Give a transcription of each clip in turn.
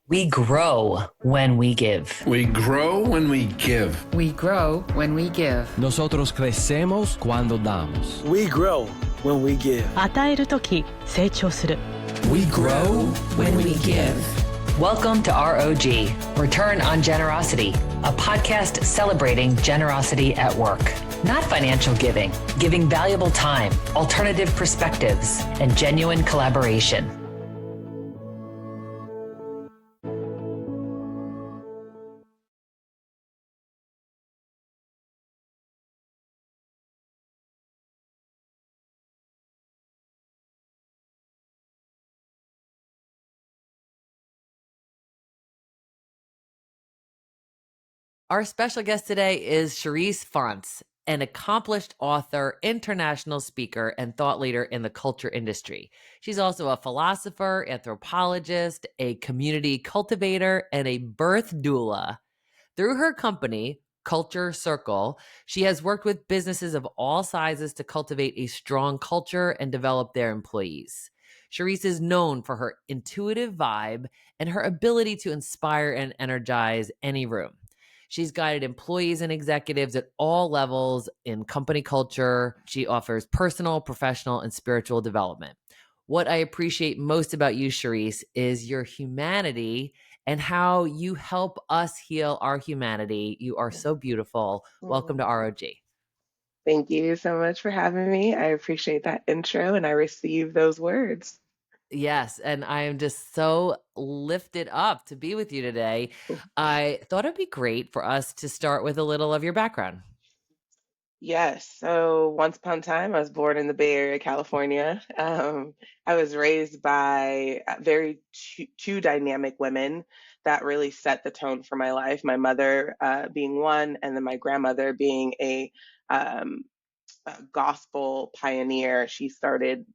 We grow when we give. We grow when we give. We grow when we give. Nosotros crecemos cuando damos. We grow when we give. 与えるとき成長する。 We grow when we give. Welcome to ROG, Return on Generosity, a podcast celebrating generosity at work. Not financial giving, giving valuable time, alternative perspectives, and genuine collaboration. Our special guest today is Charisse Fontes, an accomplished author, international speaker, and thought leader in the culture industry. She's also a philosopher, anthropologist, a community cultivator, and a birth doula. Through her company, Culture Circle, she has worked with businesses of all sizes to cultivate a strong culture and develop their employees. Charisse is known for her intuitive vibe and her ability to inspire and energize any room. She's guided employees and executives at all levels in company culture. She offers personal, professional, and spiritual development. What I appreciate most about you, Charisse, is your humanity and how you help us heal our humanity. You are so beautiful. Welcome to ROG. Thank you so much for having me. I appreciate that intro and I receive those words. Yes, and I am just so lifted up to be with you today. I thought it'd be great for us to start with a little of your background. Yes, so once upon a time, I was born in the Bay Area, California. I was raised by very two dynamic women that really set the tone for my life. My mother being one, and then my grandmother being um, a gospel pioneer. She started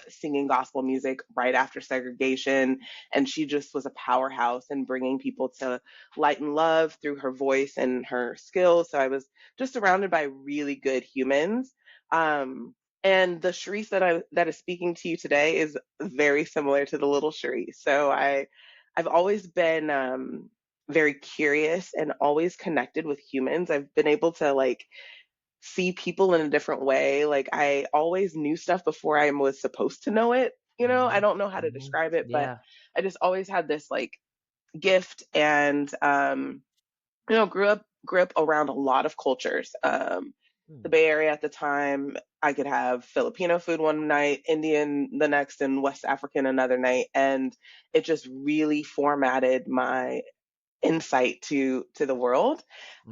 singing gospel music right after segregation, and she just was a powerhouse in bringing people to light and love through her voice and her skills. So I was just surrounded by really good humans. And the Charisse that is speaking to you today is very similar to the little Charisse. So I've always been very curious and always connected with humans. I've been able to see people in a different way. Like I always knew stuff before I was supposed to know it. I don't know how to describe it, but Yeah. I just always had this gift and grew up around a lot of cultures. The Bay Area at the time, I could have Filipino food one night, Indian the next, and West African another night. And it just really formatted my insight to the world.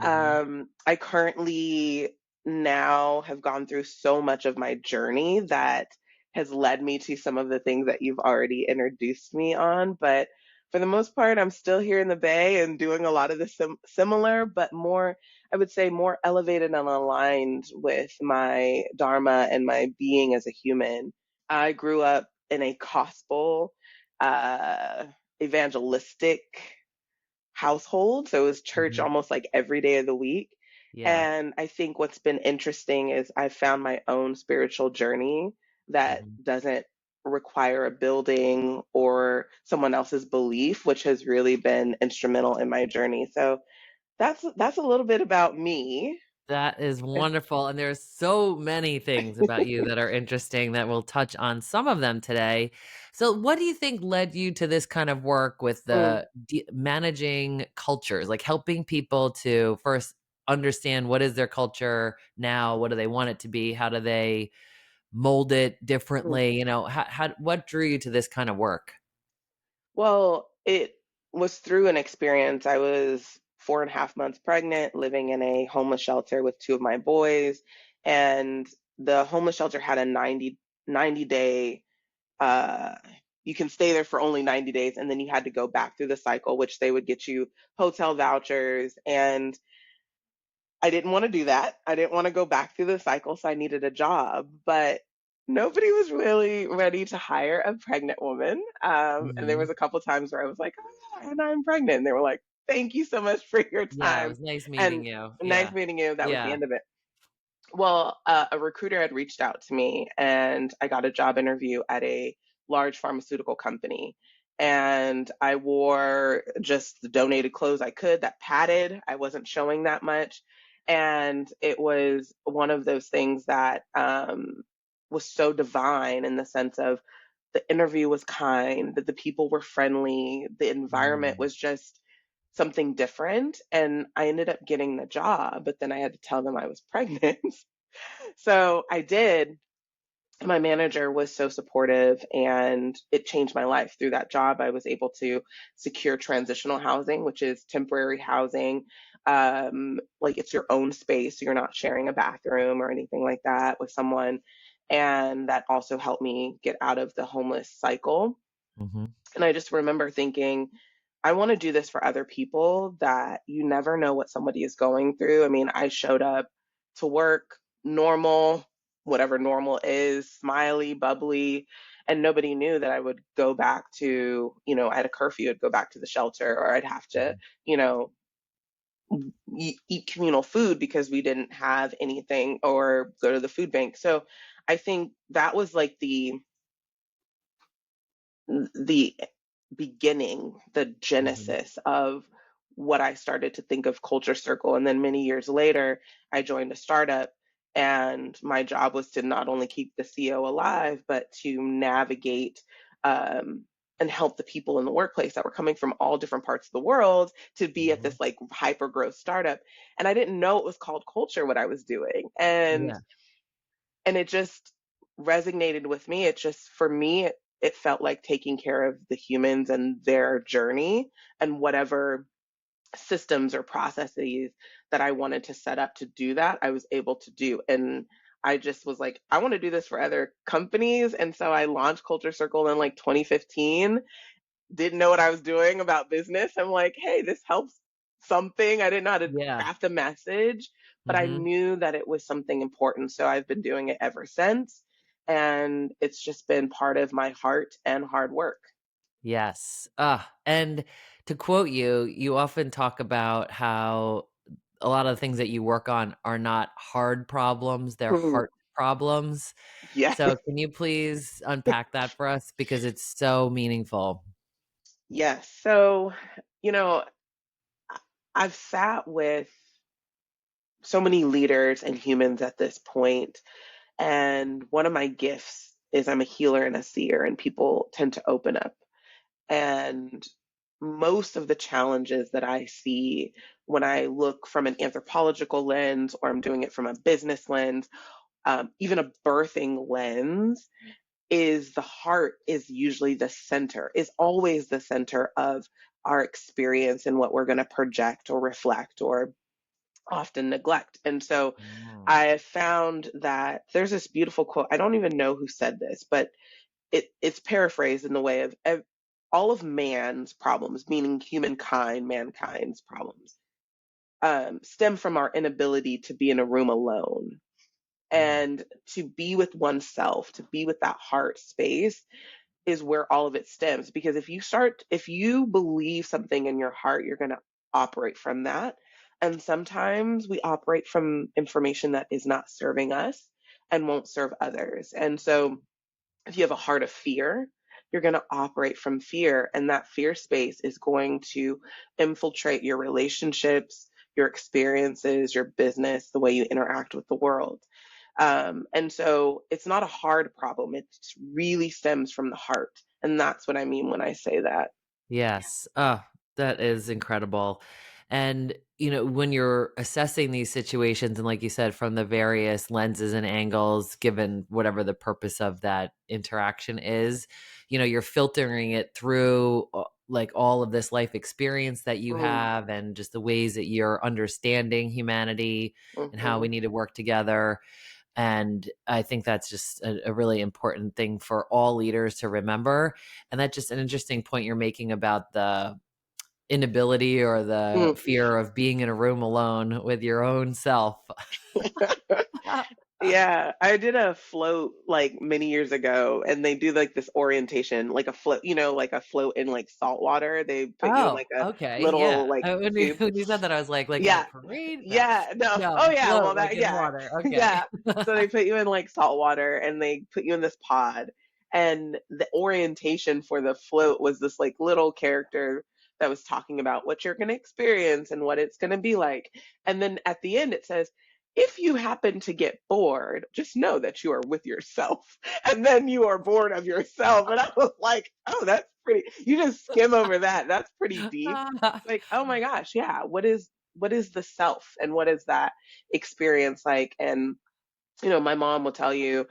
I currently now have gone through so much of my journey that has led me to some of the things that you've already introduced me on. But for the most part, I'm still here in the Bay and doing a lot of the similar, but more, I would say, more elevated and aligned with my Dharma and my being as a human. I grew up in a gospel, uh, evangelistic household. So it was church almost like every day of the week. Yeah. And I think what's been interesting is I found my own spiritual journey that doesn't require a building or someone else's belief, which has really been instrumental in my journey. So that's a little bit about me. That is wonderful. And there's so many things about you that are interesting that we'll touch on some of them today. So what do you think led you to this kind of work with the managing cultures, like helping people to first understand what is their culture now, what do they want it to be, how do they mold it differently, what drew you to this kind of work? Well, it was through an experience. I was 4.5 months pregnant, living in a homeless shelter with two of my boys. And the homeless shelter had a 90 day, uh, you can stay there for only 90 days, and then you had to go back through the cycle, which they would get you hotel vouchers. And I didn't want to do that. I didn't want to go back through the cycle, so I needed a job. But nobody was really ready to hire a pregnant woman. And there was a couple times where I was like, "Oh yeah, and I'm pregnant." And they were like, "Thank you so much for your Yeah, it time." was nice meeting And you. nice Yeah. meeting you. That was the Yeah. end of it. Well, a recruiter had reached out to me, and I got a job interview at a large pharmaceutical company. and I wore just the donated clothes I could that padded. I wasn't showing that much. And it was one of those things that was so divine in the sense of the interview was kind, that the people were friendly, the environment Mm. was just something different. And I ended up getting the job, but then I had to tell them I was pregnant. So I did. My manager was so supportive, and it changed my life. Through that job, I was able to secure transitional housing, which is temporary housing. Like it's your own space, so you're not sharing a bathroom or anything like that with someone. And that also helped me get out of the homeless cycle. Mhm. And I just remember thinking, I want to do this for other people, that you never know what somebody is going through. I mean, I showed up to work normal, whatever normal is, smiley, bubbly, and nobody knew that I would go back to, at a curfew, I'd go back to the shelter, or I'd have to, you know, eat communal food because we didn't have anything, or go to the food bank. So I think that was like the beginning, the Mhm. genesis of what I started to think of Culture Circle. And then many years later, I joined a startup, and my job was to not only keep the CEO alive, but to navigate um, and help the people in the workplace that were coming from all different parts of the world to be at Mhm. this like hyper growth startup. And I didn't know it was called culture, what I was doing. And Yeah. it just resonated with me. It just, for me, it felt like taking care of the humans and their journey, and whatever systems or processes that I wanted to set up to do that, I was able to do. And I just was like, I want to do this for other companies. And so I launched Culture Circle in like 2015. Didn't know what I was doing about business. I'm like, hey, this helps something. I didn't know how to Yeah. craft a message, but I Mhm. knew that it was something important. So I've been doing it ever since. And it's just been part of my heart and hard work. Yes. And to quote you, you often talk about how a lot of the things that you work on are not hard problems, they're Mhm. heart problems. Yeah. So can you please unpack that for us because it's so meaningful? Yes. So, you know, I- I've sat with so many leaders and humans at this point, and one of my gifts is I'm a healer and a seer, and people tend to open up. And most of the challenges that I see when I look from an anthropological lens, or I'm doing it from a business lens, even a birthing lens, is the heart is usually the center, is always the center of our experience and what we're going to project or reflect or often neglect. And so Mm. I have found that there's this beautiful quote. I don't even know who said this, but it's paraphrased in the way of all of man's problems, meaning humankind, mankind's problems, stem from our inability to be in a room alone, Mm. and to be with oneself, to be with that heart space is where all of it stems. Because if you believe something in your heart, you're going to operate from that. And sometimes we operate from information that is not serving us and won't serve others. And so if you have a heart of fear, you're going to operate from fear, and that fear space is going to infiltrate your relationships, your experiences, your business, the way you interact with the world. And so it's not a hard problem. It really stems from the heart. And that's what I mean when I say that. Yes. That is incredible. And, when you're assessing these situations, and like you said, from the various lenses and angles, given whatever the purpose of that interaction is, you're filtering it through like all of this life experience that you Mm, have and just the ways that you're understanding humanity and how we mhm, need to work together. And I think that's just a really important thing for all leaders to remember. And that's just an interesting point you're making about the inability or the mm. fear of being in a room alone with your own self. Yeah, I did a float like many years ago, and they do like this orientation, like a float, like a float in like salt water. They put you in Oh, like a okay. Yeah. little like When you, tube. when you said that, I was like in a Yeah, parade? No, yeah, no. Oh no, yeah, well float like that in yeah. water. Okay. Yeah. So they put you in like salt water, and they put you in this pod, And the orientation for the float was this like little character that was talking about what you're going to experience and what it's going to be like. And then at the end, it says, if you happen to get bored, just know that you are with yourself. And then you are bored of yourself. And I was like, oh, that's pretty, you just skim over that. That's pretty deep. Like, oh my gosh, yeah. What is the self and what is that experience like? And, you know, my mom will tell you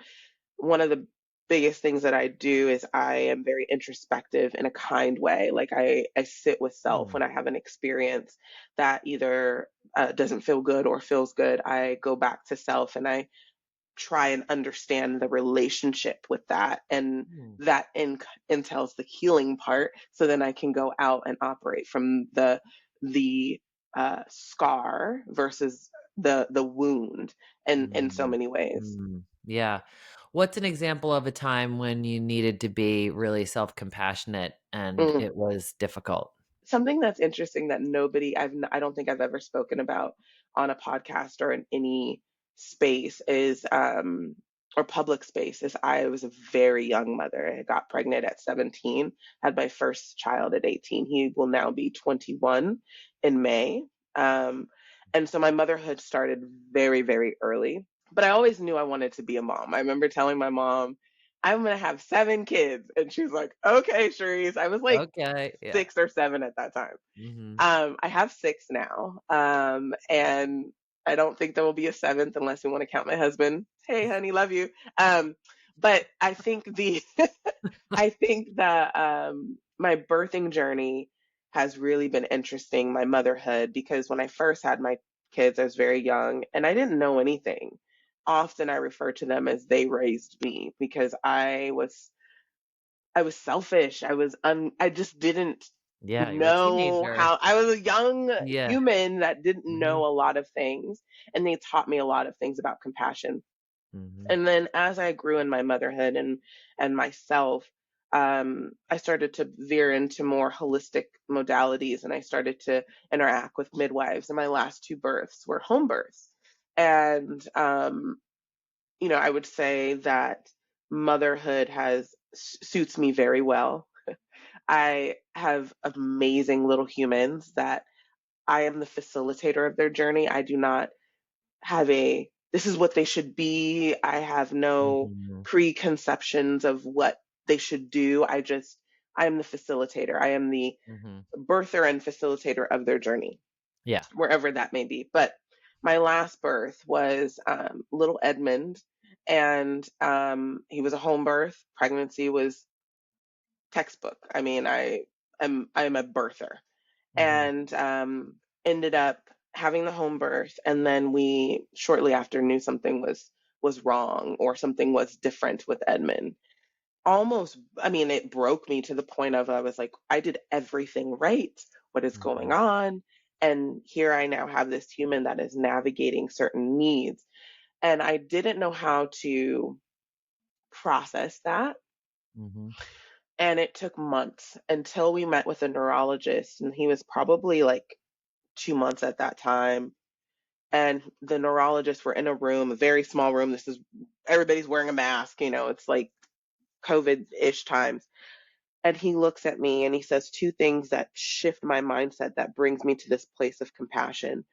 one of the biggest things that I do is I am very introspective in a kind way. Like I sit with self when I have an experience that either doesn't feel good or feels good. I go back to self and I try and understand the relationship with that. And that entails the healing part. So then I can go out and operate from the scar versus the wound in so many ways. Yeah. What's an example of a time when you needed to be really self-compassionate and Mm. it was difficult? Something that's interesting that I don't think I've ever spoken about on a podcast or in any space is or public space is I was a very young mother. I got pregnant at 17, had my first child at 18. He will now be 21 in May. And so my motherhood started very, very early, but I always knew I wanted to be a mom. I remember telling my mom, I'm going to have 7 kids. And she's like, okay, Charisse. I was like Okay. Yeah. 6 or 7 at that time. I have 6 now. And I don't think there will be a 7th unless we want to count my husband. Hey, honey, love you. But I think I think that my birthing journey has really been interesting, my motherhood, because when I first had my kids, I was very young and I didn't know anything. Often I refer to them as they raised me because I was selfish. I just didn't Yeah, you were a know teenager. how. I was a young Yeah. human that didn't know a lot of things, and they taught me a lot of things about compassion. And then as I grew in my motherhood and myself, I started to veer into more holistic modalities, and I started to interact with midwives. And my last 2 births were home births, and you know, I would say that motherhood suits me very well. I have amazing little humans that I am the facilitator of their journey. I do not have this is what they should be. I have no preconceptions of what they should do. I am the facilitator. I am the birther and facilitator of their journey. Yeah. Wherever that may be. But my last birth was little Edmund, and he was a home birth. Pregnancy was textbook. I mean, I'm a birther, and ended up having the home birth, and then we shortly after knew something was wrong or something was different with Edmund. Almost, I mean, it broke me to the point of I was like, I did everything right. What is going on? And here I now have this human that is navigating certain needs. And I didn't know how to process that. And it took months until we met with a neurologist, and he was probably like 2 months at that time. And the neurologists were in a room, a very small room. Everybody's wearing a mask, you know, it's like COVID-ish times. And he looks at me and he says 2 things that shift my mindset that brings me to this place of compassion.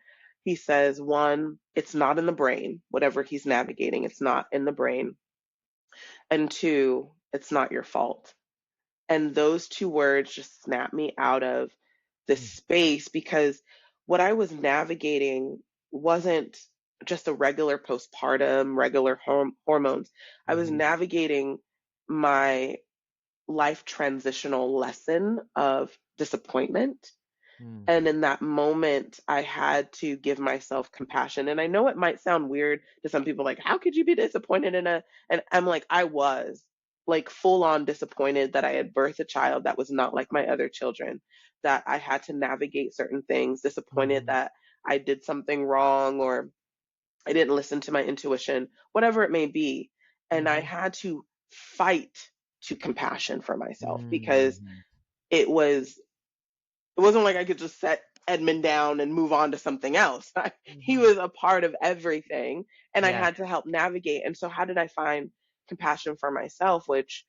He says, 1, it's not in the brain, whatever he's navigating, it's not in the brain. And 2, it's not your fault. And those 2 words just snap me out of this space, because what I was navigating wasn't just a regular postpartum, regular hormones. I was navigating my life transitional lesson of disappointment. And in that moment, I had to give myself compassion. And I know it might sound weird to some people, like, how could you be disappointed and I'm like, I was like full on disappointed that I had birthed a child that was not like my other children, that I had to navigate certain things, disappointed that I did something wrong or I didn't listen to my intuition, whatever it may be. And I had to fight to compassion for myself because it wasn't like I could just set Edmund down and move on to something else. He was a part of everything, and I had to help navigate. And so how did I find compassion for myself, which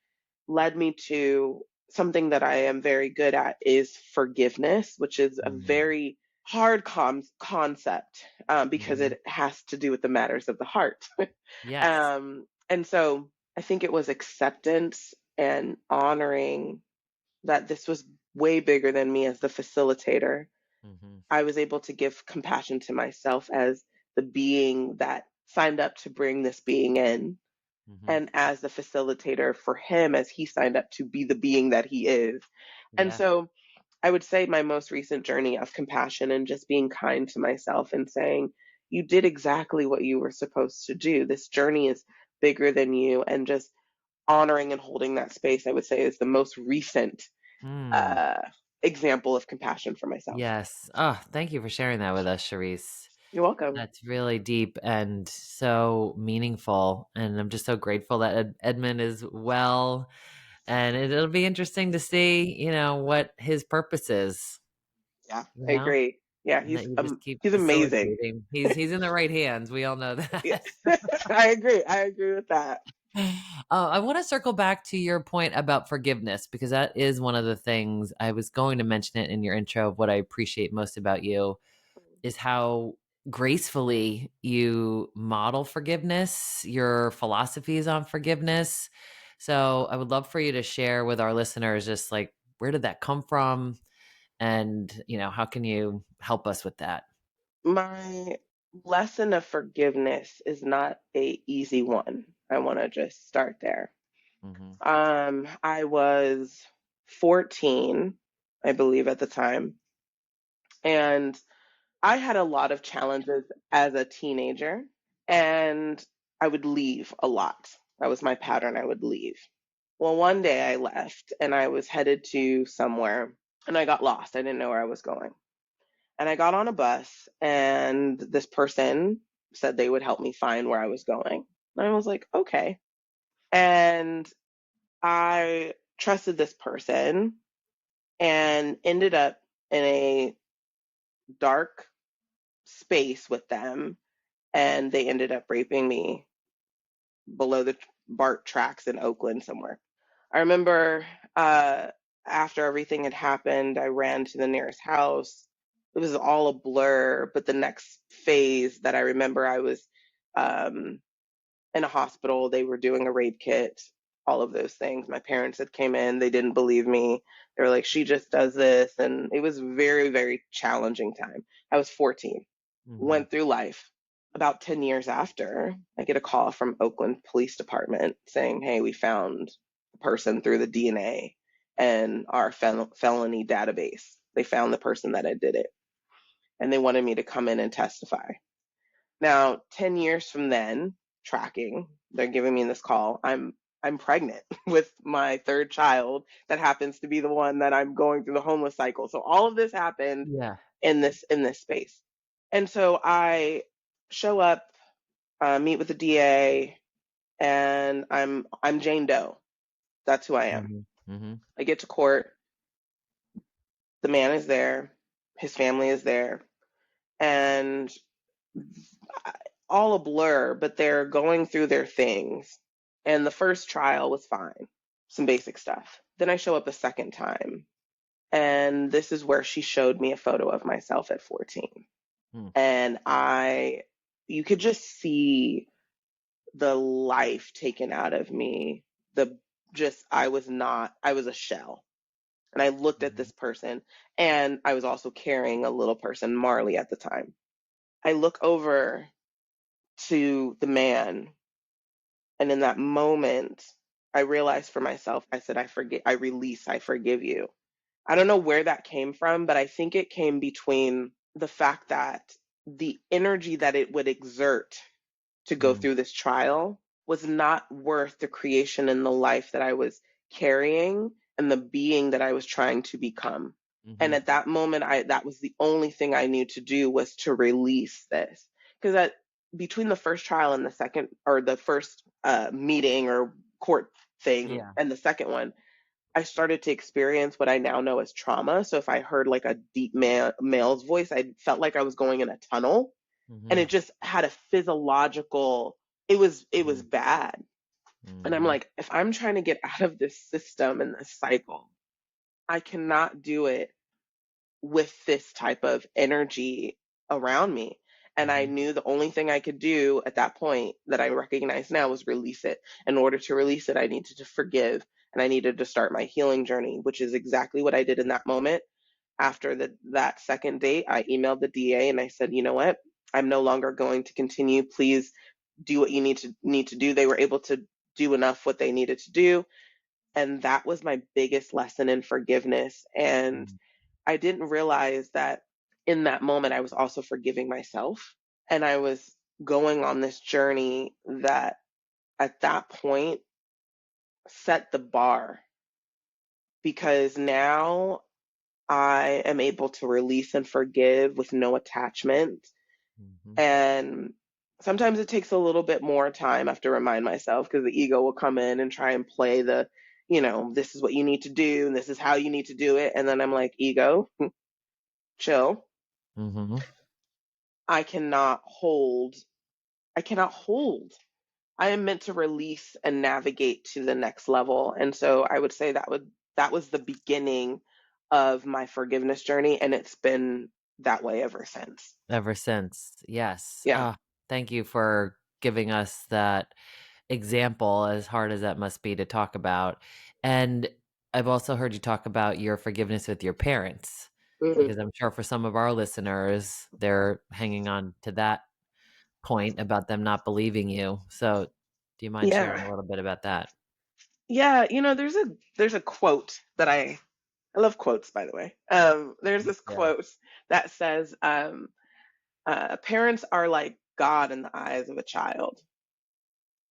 led me to something that I am very good at is forgiveness, which is a Mm, very hard concept because mhm. it has to do with the matters of the heart. Yes. And so I think it was acceptance and honoring that this was way bigger than me as the facilitator. Mhm, I was able to give compassion to myself as the being that signed up to bring this being in, mhm. and as the facilitator for him as he signed up to be the being that he is. And Yeah. so I would say my most recent journey of compassion and just being kind to myself and saying, you did exactly what you were supposed to do. This journey is bigger than you. And just honoring and holding that space, I would say, is the most recent Mm, uh, example of compassion for myself. yes. Oh, thank you for sharing that with us, Charisse. You're welcome. That's really deep and so meaningful. And I'm just so grateful that Edmund is well. And it'll be interesting to see, what his purpose is, Yeah, you I know, agree. Yeah, and that you just keep he's amazing. facilitating. He's in the right hands. We all know Yeah, that. I agree. I agree with that. I want to circle back to your point about forgiveness because that is one of the things I was going to mention it in your intro of what I appreciate most about you is how gracefully you model forgiveness, your philosophies on forgiveness. So I would love for you to share with our listeners just like where did that come from and, how can you help us with that? My lesson of forgiveness is not a easy one. I want to just start there. Mhm. I was 14, I believe at the time, and I had a lot of challenges as a teenager, and I would leave a lot. That was my pattern. I would leave. Well, one day I left and I was headed to somewhere and I got lost. I didn't know where I was going. And I got on a bus and this person said they would help me find where I was going. And I was like, okay. And I trusted this person and ended up in a dark space with them. And they ended up raping me below the BART tracks in Oakland somewhere. I remember after everything had happened, I ran to the nearest house. It was all a blur, but the next phase that I remember, I was um, in a hospital. They were doing a rape kit, all of those things. My parents had came in. They didn't believe me. They were like, she just does this. And it was very, very challenging time. I was 14, Mhm. went through life. About 10 years after, I get a call from Oakland Police Department saying, hey, we found the person through the DNA and our felony database. They found the person that had did it, and they wanted me to come in and testify. Now, 10 years from then, tracking, they're giving me this call. I'm pregnant with my third child that happens to be the one that I'm going through the homeless cycle. So all of this happened Yeah. in this space. And so I show up, meet with the DA, and I'm Jane Doe. That's who I am. Mhm. Mhm. I get to court. The man is there. His family is there, and all a blur. But they're going through their things. And the first trial was fine, some basic stuff. Then I show up a second time, and this is where she showed me a photo of myself at 14, Mm. and you could just see the life taken out of me. The just I was a shell. And I looked at Mhm. this person, and I was also carrying a little person, Marley, at the time. I look over to the man, and in that moment I realized for myself, I said, I forgive you. I don't know where that came from, but I think it came between the fact that the energy that it would exert to go Mm. through this trial was not worth the creation and the life that I was carrying and the being that I was trying to become. And Mhm. at that moment, that was the only thing I knew to do was to release this. Because between the first trial and the second, or the first meeting or court thing Yeah. and the second one, I started to experience what I now know as trauma. So if I heard like a deep male's voice, I felt like I was going in a tunnel, and Mhm. it just had a physiological, it was Mm. bad. And I'm like, if I'm trying to get out of this system and this cycle, I cannot do it with this type of energy around me. And I knew the only thing I could do at that point that I recognize now was release it. In order to release it, I needed to forgive and I needed to start my healing journey, which is exactly what I did in that moment. After that second date, I emailed the DA and I said, you know what? I'm no longer going to continue. Please do what you need to do. They were able to do enough what they needed to do. And that was my biggest lesson in forgiveness. And I didn't realize that in that moment, I was also forgiving myself. And I was going on this journey that at that point set the bar, because now I am able to release and forgive with no attachment. And sometimes it takes a little bit more time. I have to remind myself because the ego will come in and try and play the, this is what you need to do and this is how you need to do it. And then I'm like, ego, chill. I cannot hold. I am meant to release and navigate to the next level. And so I would say that was the beginning of my forgiveness journey, and it's been that way ever since. Yes. Yeah. Thank you for giving us that example, as hard as that must be to talk about. And I've also heard you talk about your forgiveness with your parents, because I'm sure for some of our listeners, they're hanging on to that point about them not believing you. So do you mind sharing a Yeah. little bit about that? Yeah. There's a quote that I love quotes, by the way. There's this quote that says, parents are like God in the eyes of a child.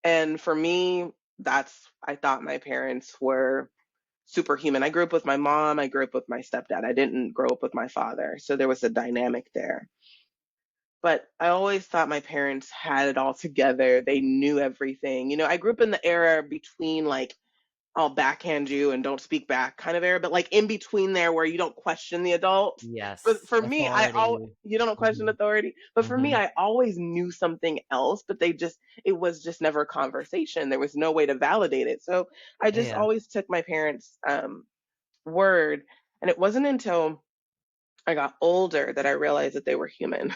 And for me, I thought my parents were superhuman. I grew up with my mom. I grew up with my stepdad. I didn't grow up with my father. So there was a dynamic there. But I always thought my parents had it all together. They knew everything. I grew up in the era between like, I'll backhand you and don't speak back kind of era, but like in between there where you don't question the adults. But Yes. for me, Authority. you don't question authority. But for me, I always knew something else, but it was just never a conversation. There was no way to validate it. So I just Yeah. always took my parents' word. And it wasn't until I got older that I realized that they were human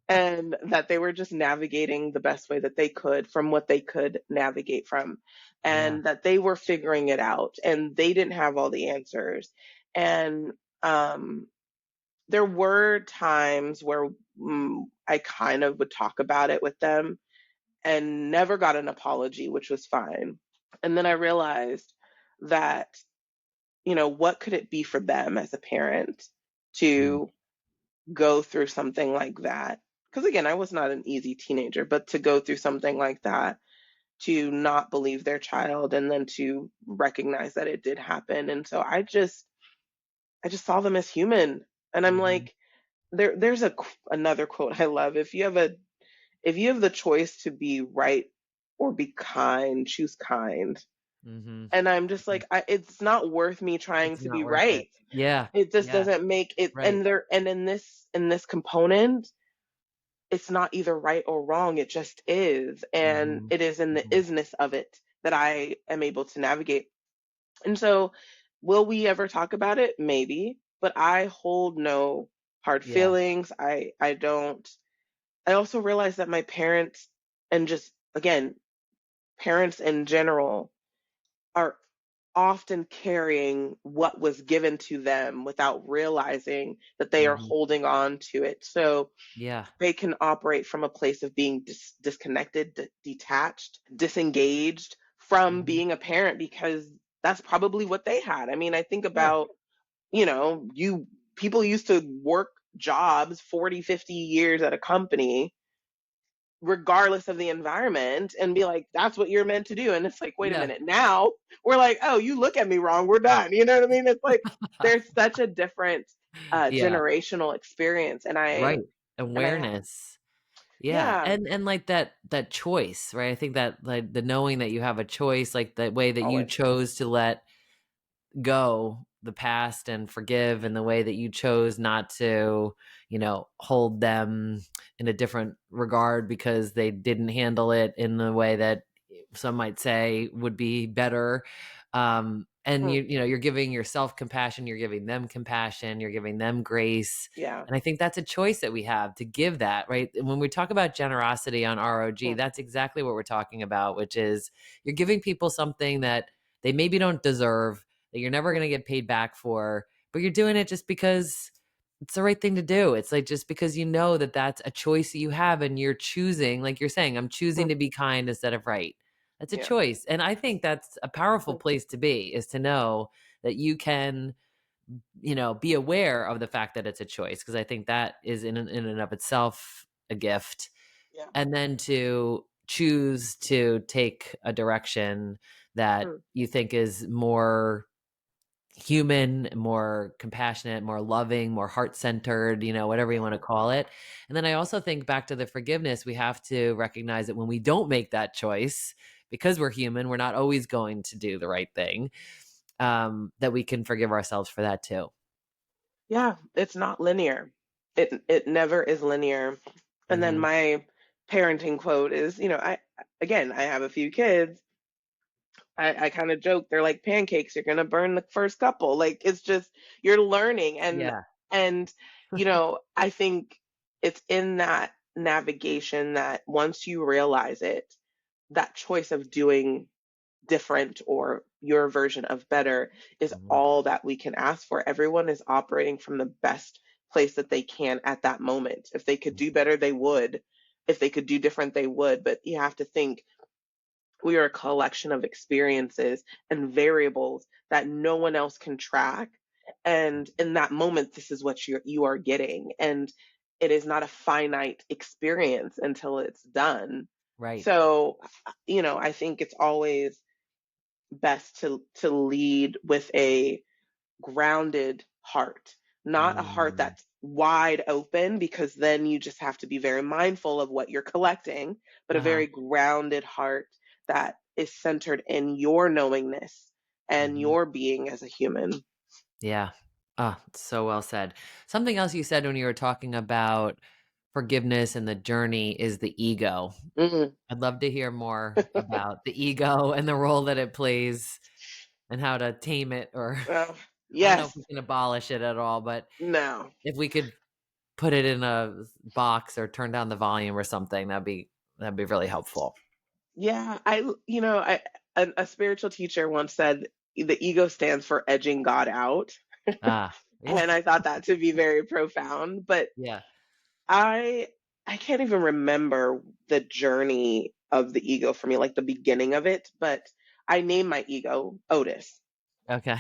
and that they were just navigating the best way that they could from what they could navigate from, and that they were figuring it out and they didn't have all the answers. And there were times where I kind of would talk about it with them and never got an apology, which was fine. And then I realized that, what could it be for them as a parent to go through something like that? Because again, I was not an easy teenager, but to go through something like that, to not believe their child, and then to recognize that it did happen. And so I just saw them as human. And I'm like, there's another quote I love. If you have the choice to be right or be kind, choose kind. And I'm just like, it's not worth me trying It's to not be worth it. right. Yeah. It just doesn't make it. Right. And in this component, it's not either right or wrong. It just is. And it is in the isness of it that I am able to navigate. And so, will we ever talk about it? Maybe, but I hold no hard feelings. I don't. I also realize that my parents, and just again, parents in general, are often carrying what was given to them without realizing that they are holding on to it. So they can operate from a place of being disconnected, detached, disengaged from being a parent, because that's probably what they had. I mean, I think about, people used to work jobs 40, 50 years at a company regardless of the environment and be like, that's what you're meant to do. And it's like, wait a minute, now we're like, oh, you look at me wrong, we're done. You know what I mean? It's like there's such a different generational experience. And Awareness. yeah, And like that choice, right? I think that like the knowing that you have a choice, like the way that you always. chose to let go the past and forgive, and the way that you chose not to, hold them in a different regard because they didn't handle it in the way that some might say would be better. And Mm. you're giving yourself compassion, you're giving them compassion, you're giving them grace. Yeah. And I think that's a choice that we have to give that, right? And when we talk about generosity on ROG, Mm. that's exactly what we're talking about, which is you're giving people something that they maybe don't deserve, that you're never going to get paid back for, but you're doing it just because it's the right thing to do. It's like just because you know that that's a choice that you have and you're choosing, like you're saying, I'm choosing Mm. to be kind instead of right. That's a Yeah. choice. And I think that's a powerful Mm. place to be, is to know that you can, be aware of the fact that it's a choice. Because I think that is in and of itself a gift. Yeah. And then to choose to take a direction that Mm. you think is more human, more compassionate, more loving, more heart-centered, whatever you want to call it. And then I also think back to the forgiveness, we have to recognize that when we don't make that choice, because we're human, we're not always going to do the right thing, that we can forgive ourselves for that too. Yeah, it's not linear. It never is linear. And then Mhm. my parenting quote is, I have a few kids. I kind of joke, they're like pancakes, you're gonna burn the first couple. Like it's just you're learning Yeah. and I think it's in that navigation that once you realize it, that choice of doing different or your version of better is Mhm. all that we can ask for. Everyone is operating from the best place that they can at that moment. If they could do better, they would. If they could do different, they would. But you have to think we are a collection of experiences and variables that no one else can track. And in that moment, this is what you are getting. And it is not a finite experience until it's done. Right. So, I think it's always best to lead with a grounded heart, not a heart Mm. that's wide open, because then you just have to be very mindful of what you're collecting, but a Uh-huh. very grounded heart that is centered in your knowingness and Mhm. your being as a human. Yeah. Ah, so well said. Something else you said when you were talking about forgiveness and the journey is the ego. Mm. I'd love to hear more about the ego and the role that it plays and how to tame it, or Well, I don't know if yes, we can abolish it at all, but no. if we could put it in a box or turn down the volume or something, that'd be really helpful. Yeah, a spiritual teacher once said the ego stands for edging God out. Ah, yeah. And I thought that to be very profound. But Yeah. I I can't even remember the journey of the ego for me, like the beginning of it, but I named my ego Otis. Okay.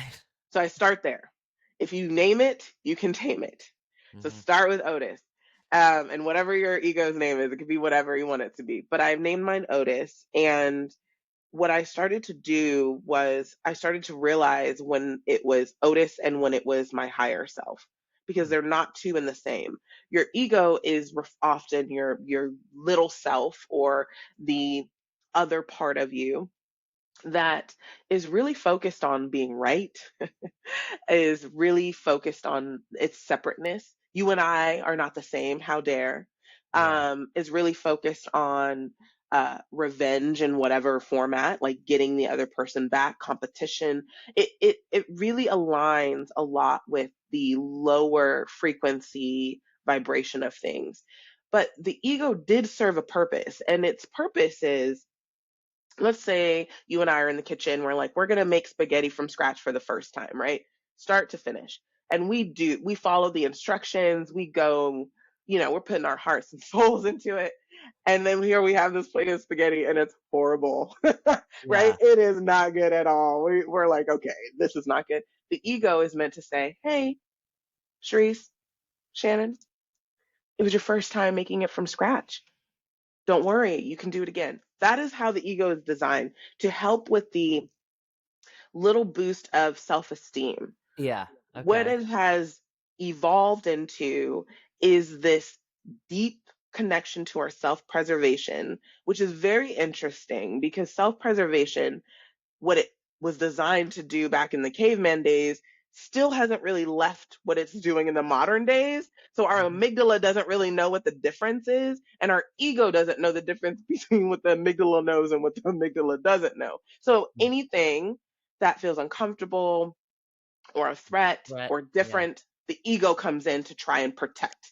So I start there. If you name it, you can tame it. So Mhm. start with Otis. And whatever your ego's name is, it could be whatever you want it to be. But I've named mine Otis. And what I started to do was I started to realize when it was Otis and when it was my higher self, because they're not two in the same. Your ego is often your little self or the other part of you that is really focused on being right, is really focused on its separateness. You and I are not the same. How dare? Yeah. Is really focused on revenge in whatever format, like getting the other person back, competition. It really aligns a lot with the lower frequency vibration of things. But the ego did serve a purpose, and its purpose is, let's say you and I are in the kitchen, we're like, we're going to make spaghetti from scratch for the first time, right? Start to finish. And we follow the instructions, we go, we're putting our hearts and souls into it. And then here we have this plate of spaghetti and it's horrible, right? Yeah. It is not good at all. We're like, okay, this is not good. The ego is meant to say, hey, Charisse, Shannon, it was your first time making it from scratch. Don't worry, you can do it again. That is how the ego is designed, to help with the little boost of self esteem. Yeah. What Okay. it has evolved into is this deep connection to our self preservation, which is very interesting because self preservation, what it was designed to do back in the caveman days, still hasn't really left what it's doing in the modern days. So our amygdala doesn't really know what the difference is, and our ego doesn't know the difference between what the amygdala knows and what the amygdala doesn't know. So anything that feels uncomfortable or a threat Right. or different, the ego comes in to try and protect,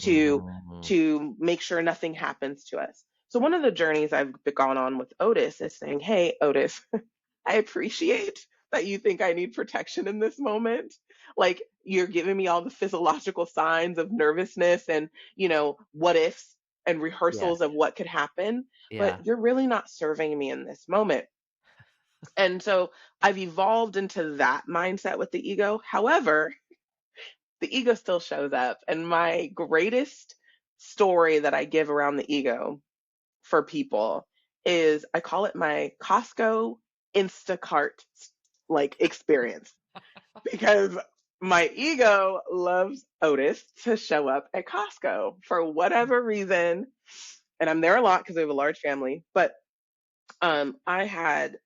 Mhm. to make sure nothing happens to us. So one of the journeys I've gone on with Otis is saying, hey, Otis, I appreciate that you think I need protection in this moment. Like, you're giving me all the physiological signs of nervousness and, what ifs and Yeah. rehearsals of what could happen, Yeah. but you're really not serving me in this moment. And so I've evolved into that mindset with the ego. However, the ego still shows up. And my greatest story that I give around the ego for people is I call it my Costco Instacart like experience, because my ego loves Otis to show up at Costco for whatever reason. And I'm there a lot because we have a large family, but I had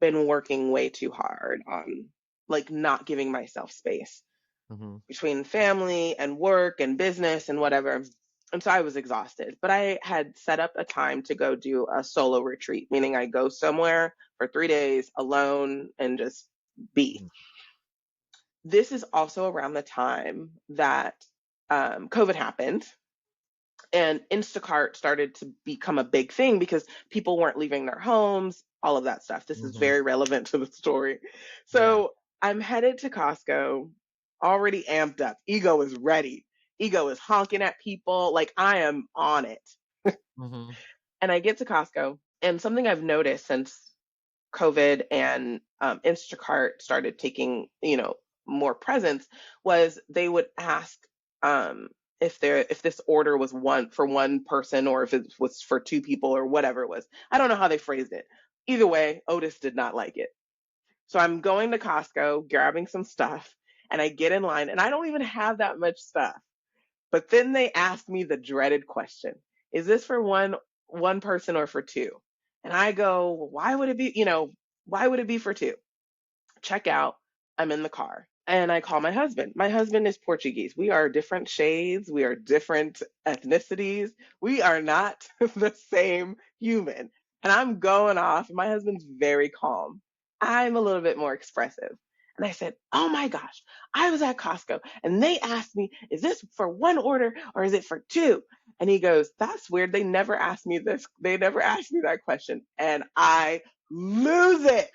been working way too hard on like not giving myself space Mhm. between family and work and business and whatever. And so I was exhausted, but I had set up a time to go do a solo retreat, meaning I go somewhere for 3 days alone and just be. This is also around the time that COVID happened and Instacart started to become a big thing because people weren't leaving their homes, all of that stuff. This is Mhm. very relevant to the story. Yeah. So I'm headed to Costco, already amped up. Ego is ready. Ego is honking at people. Like, I am on it. Mhm. And I get to Costco, and something I've noticed since COVID and Instacart started taking, more presence, was they would ask um, if this order was one for one person or if it was for two people or whatever it was. I don't know how they phrased it. Either way, Otis did not like it. So I'm going to Costco, grabbing some stuff, and I get in line, and I don't even have that much stuff. But then they ask me the dreaded question: is this for one person or for two? And I go, well, why would it be for two? Check out. I'm in the car. And I call my husband. My husband is Portuguese. We are different shades. We are different ethnicities. We are not the same human. And I'm going off. My husband's very calm. I'm a little bit more expressive. And I said, oh my gosh, I was at Costco and they asked me, is this for one order or is it for two? And he goes, that's weird. They never asked me this. They never asked me that question. And I lose it.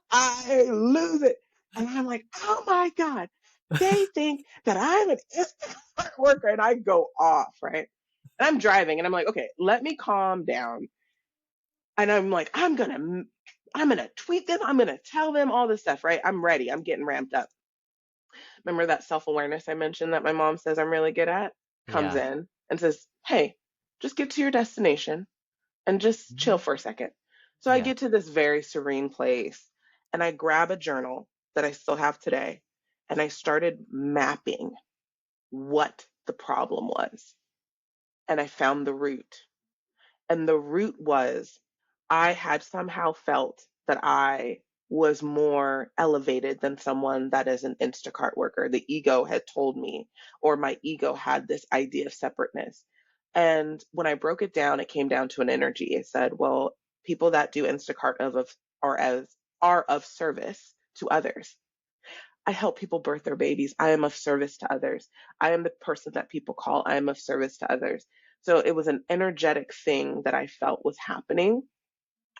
I lose it. And I'm like, oh my God, they think that I'm an Instacart worker, and I go off, right? And I'm driving and I'm like, okay, let me calm down. And I'm like, I'm gonna tweet them, I'm gonna tell them all this stuff, right? I'm ready. I'm getting ramped up. Remember that self-awareness I mentioned that my mom says I'm really good at? Comes Yeah. in and says, hey, just get to your destination and just chill Mhm. for a second. So I Yeah. get to this very serene place and I grab a journal that I still have today and I started mapping what the problem was. And I found the root. And the root was I had somehow felt that I was more elevated than someone that is an Instacart worker. The ego had told me, or my ego had this idea of separateness. And when I broke it down, it came down to an energy. It said, well, people that do Instacart are of service to others. I help people birth their babies. I am of service to others. I am the person that people call. I am of service to others. So it was an energetic thing that I felt was happening,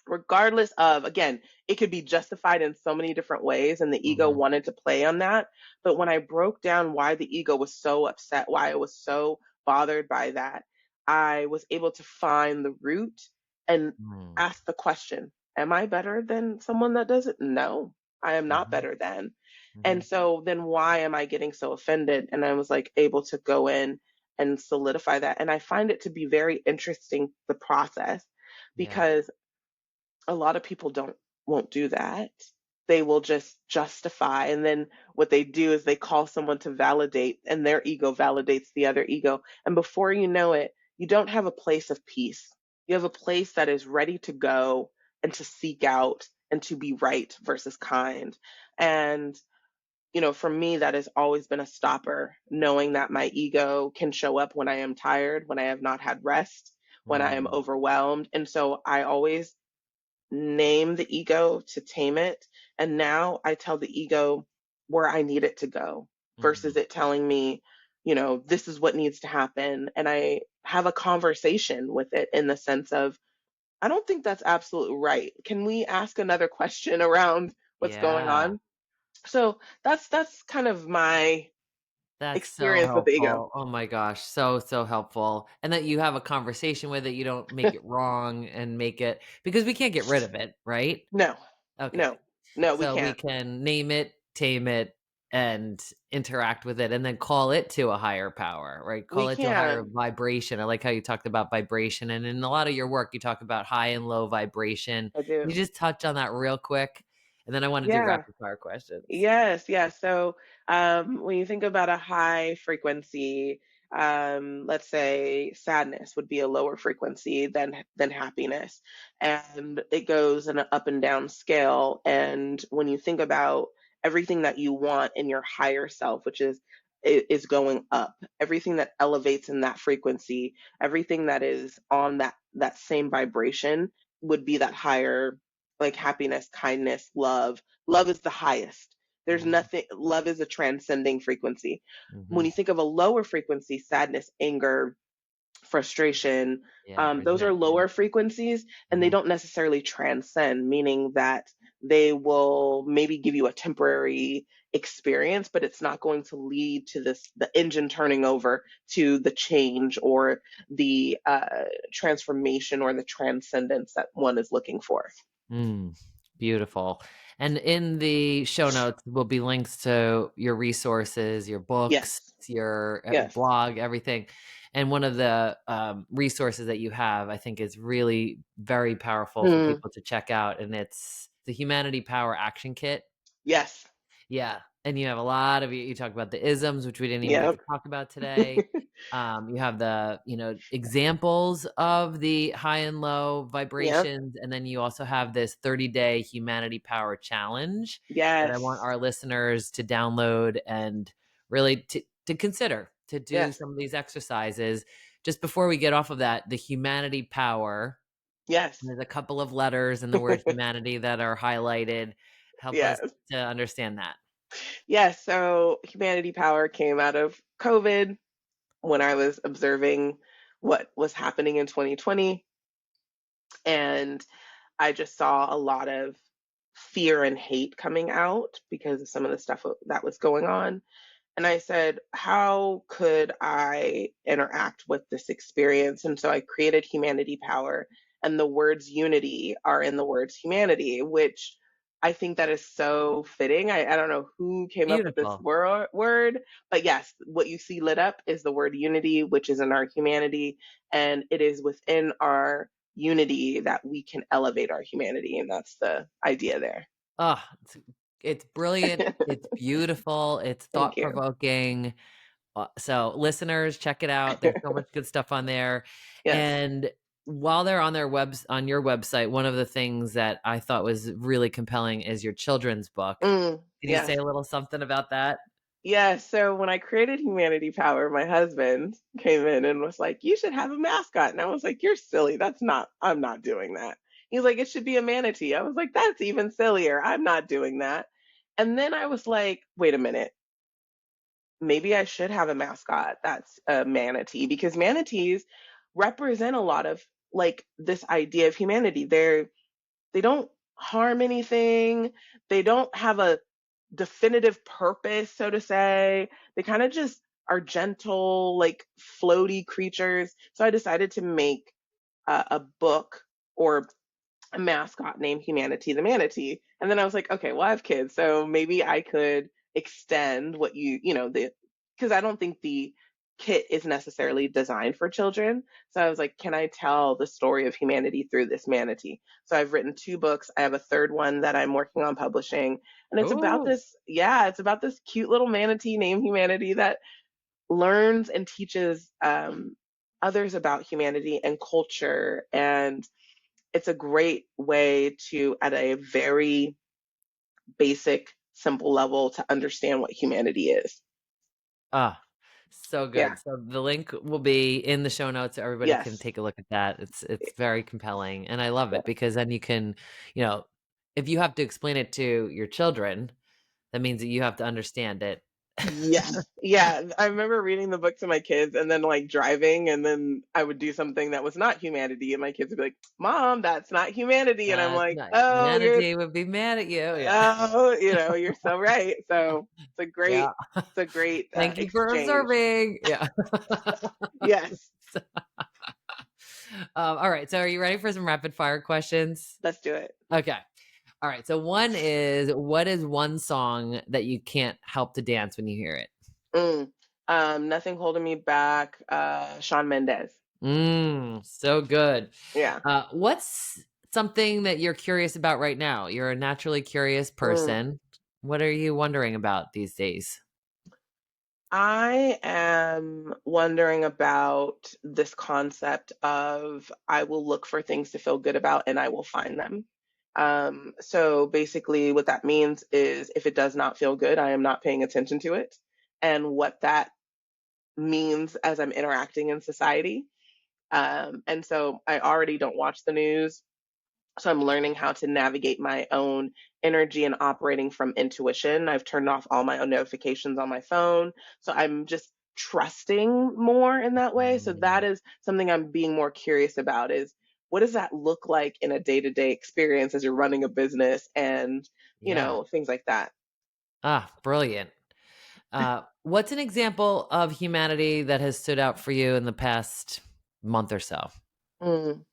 regardless of, again, it could be justified in so many different ways, and the ego Mhm. wanted to play on that. But when I broke down why the ego was so upset, why I was so bothered by that, I was able to find the root and Mm. ask the question: am I better than someone that does it? No, I am not Mhm. better than. And Mhm. so then why am I getting so offended? And I was like able to go in and solidify that. And I find it to be very interesting, the process, Yeah. because a lot of people won't do that. They will just justify, and then what they do is they call someone to validate, and their ego validates the other ego, and before you know it, you don't have a place of peace. You have a place that is ready to go and to seek out and to be right versus kind. And for me, that has always been a stopper, knowing that my ego can show up when I am tired, when I have not had rest, when I am Mm, overwhelmed. And so I always name the ego to tame it. And now I tell the ego where I need it to go mhm. versus it telling me, this is what needs to happen. And I have a conversation with it in the sense of, I don't think that's absolutely right. Can we ask another question around what's going Yeah. on? So that's kind of my That's so experience with the ego. helpful. Oh my gosh, so, so helpful. And that you have a conversation with it, you don't make it wrong and make it because we can't get rid of it, right? No, Okay. no, no, we So we can't. can name it, tame it, and interact with it and then call it to a higher power, right? We Call it to a higher can. vibration. I like how you talked about vibration. And in a lot of your work, you talk about high and low vibration. I Can you do. just touch on that real quick? And then I want to do Yeah. rapid fire questions. Yes, yes. So when you think about a high frequency, let's say sadness would be a lower frequency than happiness, and it goes in an up and down scale. And when you think about everything that you want in your higher self, which is going up, everything that elevates in that frequency, everything that is on that same vibration would be that higher, like happiness, kindness, love. Love is the highest. There's Mm-hmm. nothing, love is a transcending frequency. When Mm-hmm. you think of a lower frequency, sadness, anger, frustration, Yeah, those are resentment. lower frequencies and they Mhm. don't necessarily transcend, meaning that they will maybe give you a temporary experience, but it's not going to lead to the engine turning over to the change or the transformation or the transcendence that one is looking for. Mm, beautiful. And in the show notes will be links to your resources, your books, Yes, your yes. blog, everything. And one of the resources that you have, I think, is really very powerful for Hmm. people to check out. And it's the Humanity Power Action Kit. Yes. Yeah, and you have a lot of you talk about the isms, which we didn't even get to Yep. talk about today. You have the, examples of the high and low Yep. vibrations, and then you also have this 30-day Humanity Power Challenge that I want Yes. our listeners to download and really to consider to do Yes. some of these exercises. Just before we get off of that, the Humanity Power, Yes. there's a couple of letters in the word humanity that are highlighted. Help us Yes. to understand that. Yes. So Humanity Power came out of COVID when I was observing what was happening in 2020. And I just saw a lot of fear and hate coming out because of some of the stuff that was going on. And I said, how could I interact with this experience? And so I created Humanity Power, and the words unity are in the words humanity, which I think that is so fitting. I don't know who came up with this Beautiful. word, but yes, what you see lit up is the word unity, which is in our humanity, and it is within our unity that we can elevate our humanity. And that's the idea there. Oh, it's brilliant. It's beautiful. It's Thank thought you. provoking. So, listeners, check it out. There's so much good stuff on there. Yes. And while they're on on your website, one of the things that I thought was really compelling is your children's book. Can you say Yes. a little something about that? Yeah, so when I created Humanity Power, my husband came in and was like, "You should have a mascot." And I was like, "You're silly. I'm not doing that." He's like, "It should be a manatee." I was like, "That's even sillier. I'm not doing that." And then I was like, "Wait a minute. Maybe I should have a mascot that's a manatee because manatees represent a lot of like this idea of humanity. They don't harm anything. They don't have a definitive purpose, so to say. They kind of just are gentle, like floaty creatures. So I decided to make a book or a mascot named Humanity the Manatee. And then I was like, okay, well, I have kids, so maybe I could extend what because I don't think the kit is necessarily designed for children. So I was like, can I tell the story of humanity through this manatee? So I've written two books. I have a third one that I'm working on publishing. And it's about Oh, this cute little manatee named Humanity that learns and teaches others about humanity and culture. And it's a great way to, at a very basic simple level to understand what humanity is. Ah, so Yeah. good. So the link will be in the show notes so everybody can Yes. take a look at that. It's very compelling and I love Yeah. it because then you can, you know, if you have to explain it to your children, that means that you have to understand it. Yeah. Yeah. I remember reading the book to my kids and then like driving, and then I would do something that was not humanity. And my kids would be like, Mom, that's not humanity. And I'm like, No, oh, humanity would be mad at you. Yeah. you're so right. So Yeah. it's a great Thank you for exchange. observing. Yeah. Yes. All right. So are you ready for some rapid fire questions? Let's do it. Okay. All right. So one is, what is one song that you can't help to dance when you hear it? Nothing holding me back. Shawn Mendes. So good. Yeah. What's something that you're curious about right now? You're a naturally curious person. What are you wondering about these days? I am wondering about this concept of I will look for things to feel good about and I will find them. So basically, what that means is if it does not feel good, I am not paying attention to it. And what that means as I'm interacting in society. And so I already don't watch the news. So I'm learning how to navigate my own energy and operating from intuition. I've turned off all my own notifications on my phone. So I'm just trusting more in that way. So that Mm, is something I'm being more curious about is what does that look like in a day-to-day experience as you're running a business and, yeah. things like that. Brilliant. What's an example of humanity that has stood out for you in the past month or so? Mm.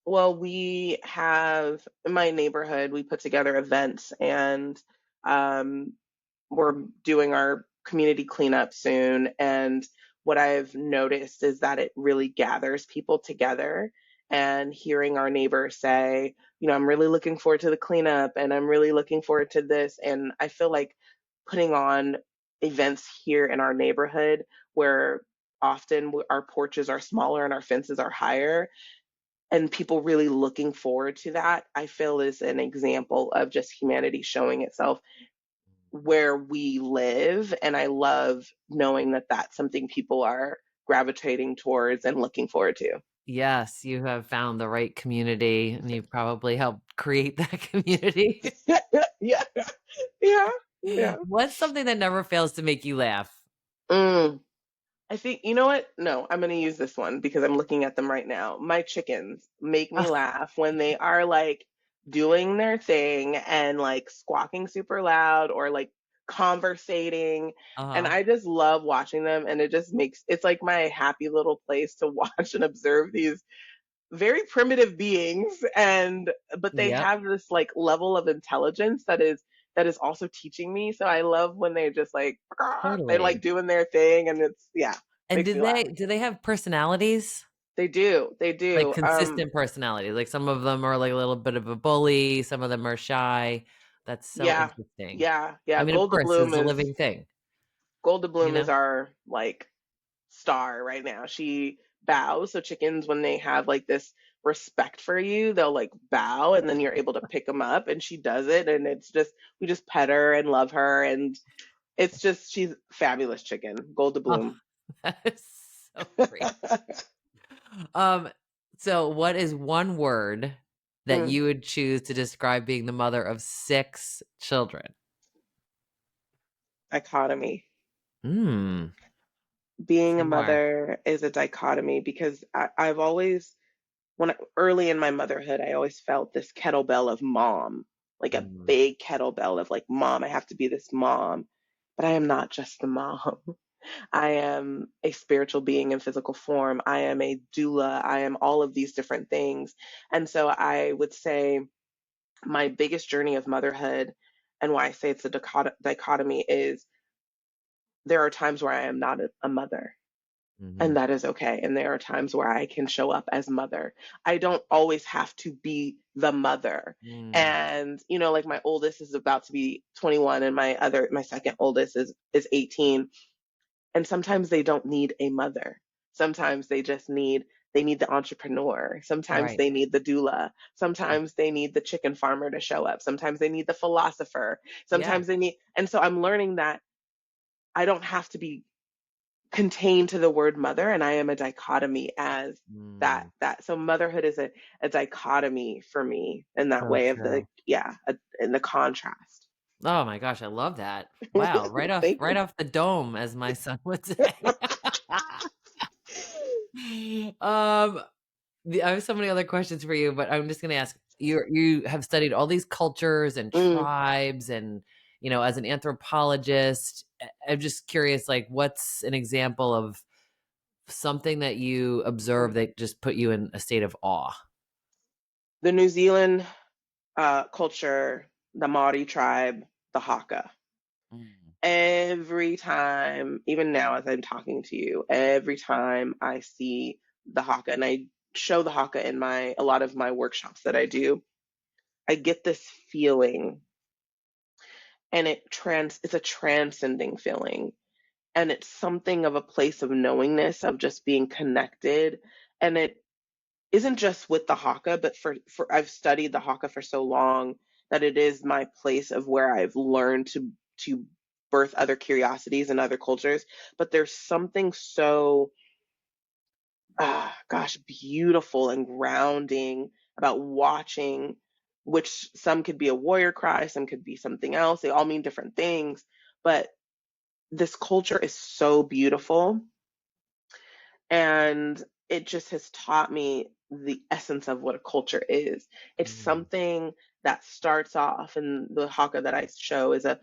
Well, we have in my neighborhood, we put together events and um, we're doing our community cleanup soon. And what I've noticed is that it really gathers people together. And hearing our neighbors say, I'm really looking forward to the cleanup and I'm really looking forward to this. And I feel like putting on events here in our neighborhood where often our porches are smaller and our fences are higher and people really looking forward to that, I feel is an example of just humanity showing itself where we live. And I love knowing that that's something people are gravitating towards and looking forward to. Yes, you have found the right community and you probably helped create that community. Yeah, yeah, yeah. What's something that never fails to make you laugh? Mm. I think, you know what? No, I'm going to use this one because I'm looking at them right now. My chickens make me laugh when they are like doing their thing and like squawking super loud or like conversating. And Uh-huh. I just love watching them. And it's like my happy little place to watch and observe these very primitive beings. But they Yep, have this like level of intelligence that is also teaching me. So I love when they just like, they're like totally. doing their thing and yeah, And makes do me laugh. they have personalities? They do. They Like do. consistent personalities. Like some of them are like a little bit of a bully, some of them are shy. That's so Yeah. interesting. Yeah. I Yeah. mean, of course, it's a living thing, Golda you Bloom is know? our like star right now. She bows. So chickens, when they have like this respect for you, they'll like bow and then you're able to pick them up and she does it. And we just pet her and love her. And she's fabulous chicken. Golda Oh, Bloom. that is so great. Um, so what is one word that Mm, you would choose to describe being the mother of 6 children? dichotomy. Mm, Being a some more. mother is a dichotomy because I've always early in my motherhood, I always felt this kettlebell of mom, like a Mm, big kettlebell of like, mom, I have to be this mom. But I am not just the mom. I am a spiritual being in physical form. I am a doula. I am all of these different things. And so I would say my biggest journey of motherhood and why I say it's a dichotomy is there are times where I am not a mother. And mhm, that is okay. And there are times where I can show up as mother. I don't always have to be the mother. mm, And, like my oldest is about to be 21 and my second oldest is 18. And sometimes they don't need a mother. Sometimes they just need they need the entrepreneur. Sometimes Right. they need the doula. Sometimes they need the chicken farmer to show up. Sometimes they need the philosopher. Yeah. Sometimes they need, and so I'm learning that I don't have to be contained to the word mother, and I am a dichotomy as Mm, so motherhood is a dichotomy for me in that so way of true. in the contrast. Oh my gosh, I love that. Wow, Thank right off the dome, as my son would say. um, I have so many other questions for you, but I'm just gonna ask, you have studied all these cultures and Mm, tribes and, as an anthropologist, I'm just curious, like, what's an example of something that you observed mm. that just put you in a state of awe? The New Zealand culture, the Maori tribe, the Haka. Mm, Every time, even now as I'm talking to you, every time I see the Haka, and I show the Haka in a lot of my workshops that I do, I get this feeling, and it's a transcending feeling, and it's something of a place of knowingness, of just being connected, and it isn't just with the Haka, but for I've studied the Haka for so long that it is my place of where I've learned to birth other curiosities and other cultures. But there's something so gosh, beautiful and grounding about watching, which some could be a warrior cry, some could be something else. They all mean different things, but this culture is so beautiful, and it just has taught me the essence of what a culture is. It's mm, something that starts off, and the Haka that I show is a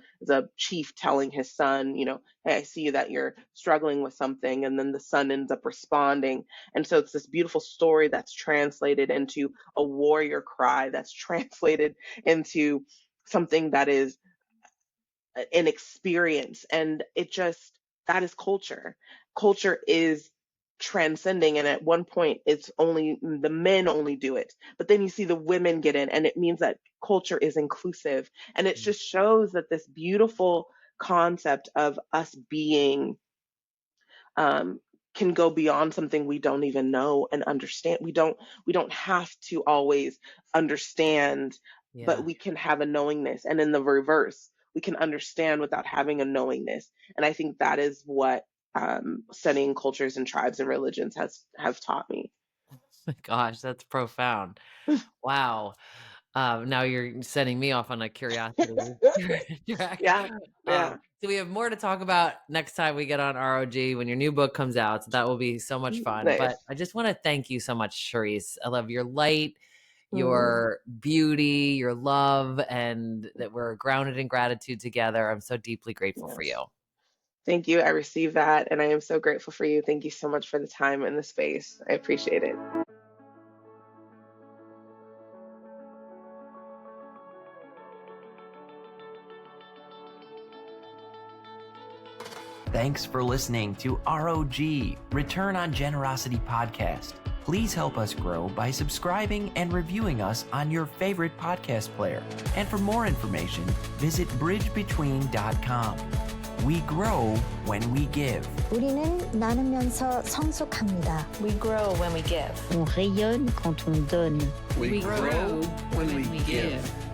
chief telling his son, hey, I see that you're struggling with something, and then the son ends up responding, and so it's this beautiful story that's translated into a warrior cry, that's translated into something that is an experience, and that is culture. Culture is transcending, and at one point it's only the men only do it, but then you see the women get in, and it means that culture is inclusive, and it mm, just shows that this beautiful concept of us being um, can go beyond something we don't even know and understand. We don't have to always understand, but yeah. we can have a knowingness. And in the reverse, we can understand without having a knowingness. And I think that is what studying cultures and tribes and religions have taught me. Gosh, that's profound. Wow. Now you're sending me off on a curiosity track. Yeah, yeah. So we have more to talk about next time we get on ROG when your new book comes out. So that will be so much fun. But Nice. I just want to thank you so much, Charisse. I love your light, Mm, your beauty, your love, and that we're grounded in gratitude together. I'm so deeply grateful for yes. you. Thank you. I received that, and I am so grateful for you. Thank you so much for the time and the space. I appreciate it. Thanks for listening to ROG, Return on Generosity podcast. Please help us grow by subscribing and reviewing us on your favorite podcast player. And for more information, visit bridgebetween.com. We grow when we give. 우리는 나누면서 성숙합니다. We grow when we give. On rayonne quand on donne. We grow when we give.